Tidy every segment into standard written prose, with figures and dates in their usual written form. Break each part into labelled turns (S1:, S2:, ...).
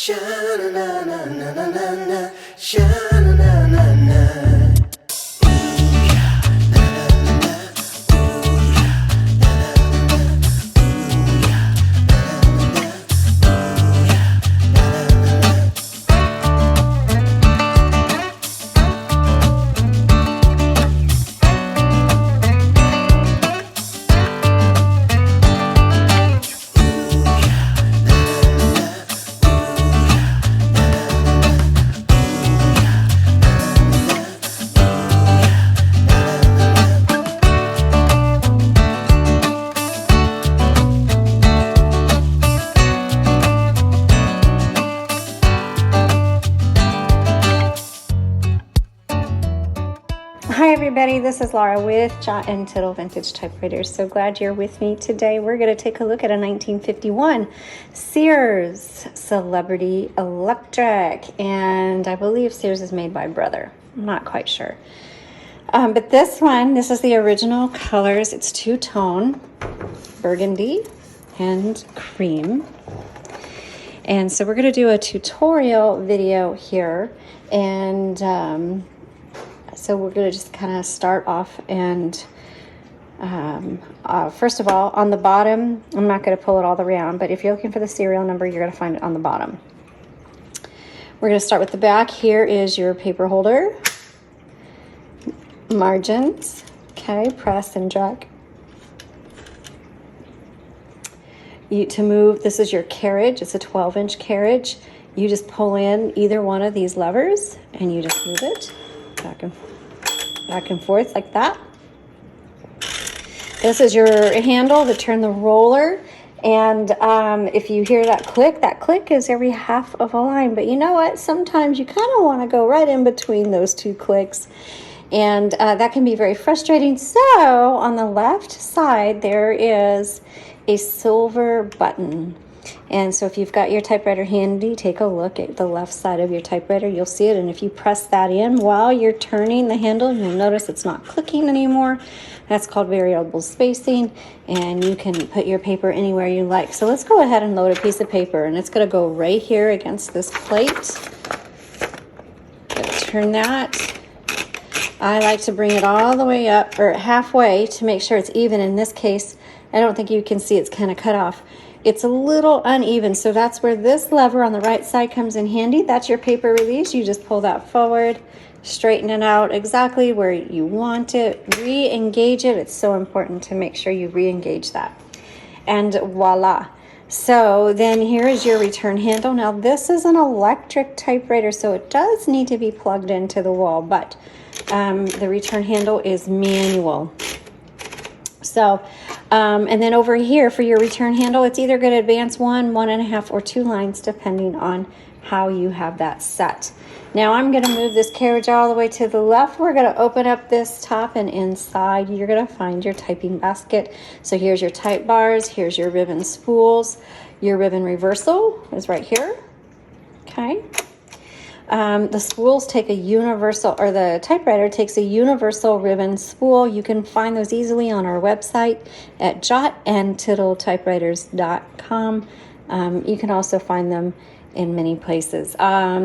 S1: Sha-na-na-na-na-na-na-na, sha-na-na-na-na.
S2: Hi everybody, this is Laura with Jot and Tittle Vintage Typewriters. So glad you're with me today. We're going to take a look at a 1951 Sears Celebrity Electric. And I believe Sears is made by Brother. I'm not quite sure. But this is the original colors. It's two-tone, burgundy and cream. And so we're going to do a tutorial video here. And so we're going to just kind of start off and first of all, on the bottom, I'm not going to pull it all the way around, but if you're looking for the serial number, you're going to find it on the bottom. We're going to start with the back. Here is your paper holder, margins, okay, press and drag. To move, this is your carriage. It's a 12-inch carriage. You just pull in either one of these levers and you just move it back and forth like that. This is your handle to turn the roller, and if you hear that click is every half of a line. But you know what? Sometimes you kind of want to go right in between those two clicks, and that can be very frustrating. So on the left side there is a silver button. And so if you've got your typewriter handy, take a look at the left side of your typewriter. You'll see it. And if you press that in while you're turning the handle, you'll notice it's not clicking anymore. That's called variable spacing. And you can put your paper anywhere you like. So let's go ahead and load a piece of paper. And it's going to go right here against this plate. Turn that. I like to bring it all the way up, or halfway, to make sure it's even. In this case, I don't think you can see, it's kind of cut off. It's a little uneven, so that's where this lever on the right side comes in handy. That's your paper release. You just pull that forward, straighten it out exactly where you want it, re-engage it. It's so important to make sure you re-engage that. And voila. So then here is your return handle. Now this is an electric typewriter, so it does need to be plugged into the wall, but the return handle is manual. So, and then over here for your return handle, it's either going to advance 1, 1.5, or 2 lines, depending on how you have that set. Now I'm going to move this carriage all the way to the left. We're going to open up this top, and inside you're going to find your typing basket. So here's your type bars, here's your ribbon spools. Your ribbon reversal is right here. Okay. The spools take a universal, or the typewriter takes a universal ribbon spool. You can find those easily on our website at jotandtittletypewriters.com. You can also find them in many places.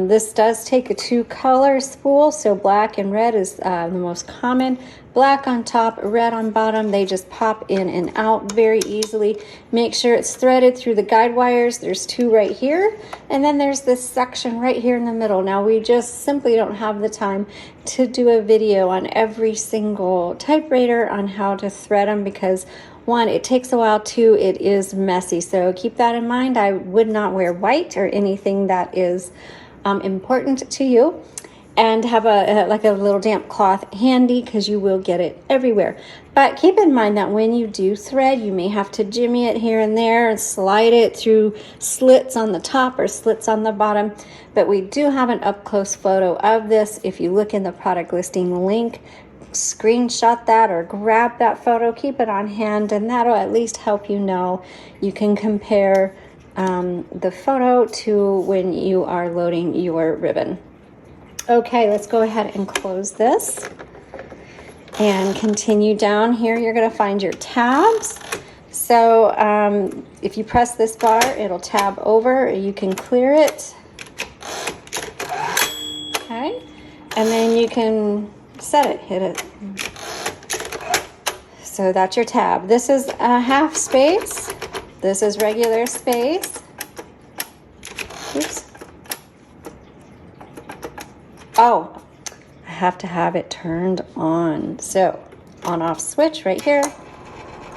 S2: This does take a 2-color spool, so black and red is the most common. Black on top, red on bottom. They just pop in and out very easily. Make sure it's threaded through the guide wires. There's 2 right here, and then there's this section right here in the middle. Now we just simply don't have the time to do a video on every single typewriter on how to thread them, because 1, it takes a while, 2, it is messy. So keep that in mind. I would not wear white or anything that is important to you. And have a little damp cloth handy, because you will get it everywhere. But keep in mind that when you do thread, you may have to jimmy it here and there and slide it through slits on the top or slits on the bottom. But we do have an up-close photo of this. If you look in the product listing link, screenshot that or grab that photo, keep it on hand, and that'll at least help you know. You can compare the photo to when you are loading your ribbon. Okay, let's go ahead and close this and continue down here. You're going to find your tabs. So if you press this bar, it'll tab over. You can clear it and then you can set it, hit it. So that's your tab. This is a half space. This is regular space. Oops. Oh, I have to have it turned on. So on off switch right here.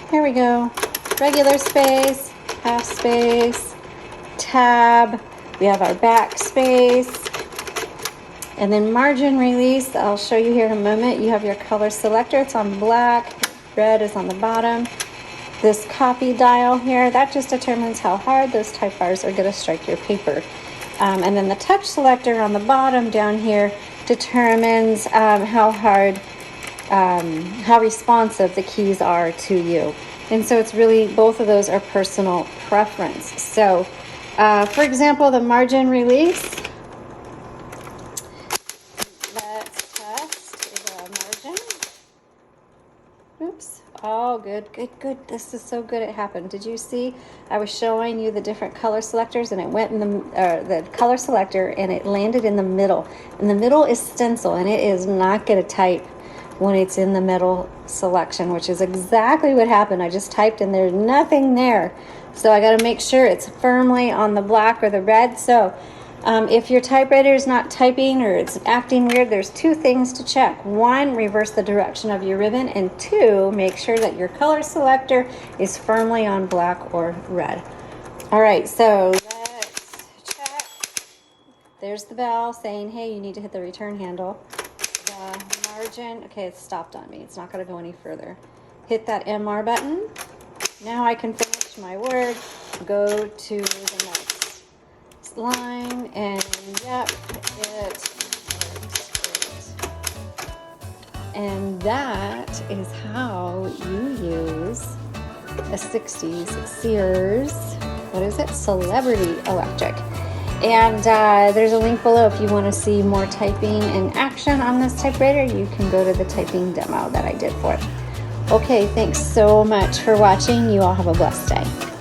S2: Here we go. Regular space, half space, tab. We have our back space. And then margin release, I'll show you here in a moment. You have your color selector. It's on black. Red is on the bottom. This copy dial here, that just determines how hard those type bars are going to strike your paper. And then the touch selector on the bottom down here determines how hard, how responsive the keys are to you. And so it's really, both of those are personal preference. So, for example, the margin release, let's test the margin. Oops. Oh, good, good, good. This is so good it happened. Did you see? I was showing you the different color selectors, and it went in the color selector, and it landed in the middle. And the middle is stencil, and it is not going to type when it's in the middle selection, which is exactly what happened. I just typed, and there's nothing there. So I got to make sure it's firmly on the black or the red. So if your typewriter is not typing or it's acting weird, there's two things to check. One, reverse the direction of your ribbon, and two, make sure that your color selector is firmly on black or red. All right, so let's check. There's the bell saying, hey, you need to hit the return handle. The margin, okay, it's stopped on me. It's not going to go any further. Hit that MR button. Now I can finish my word, go to the next line, and yep, and that is how you use a 60s Sears, what is it, Celebrity Electric. And there's a link below if you want to see more typing in action on this typewriter. You can go to the typing demo that I did for it. Okay, thanks so much for watching. You all have a blessed day.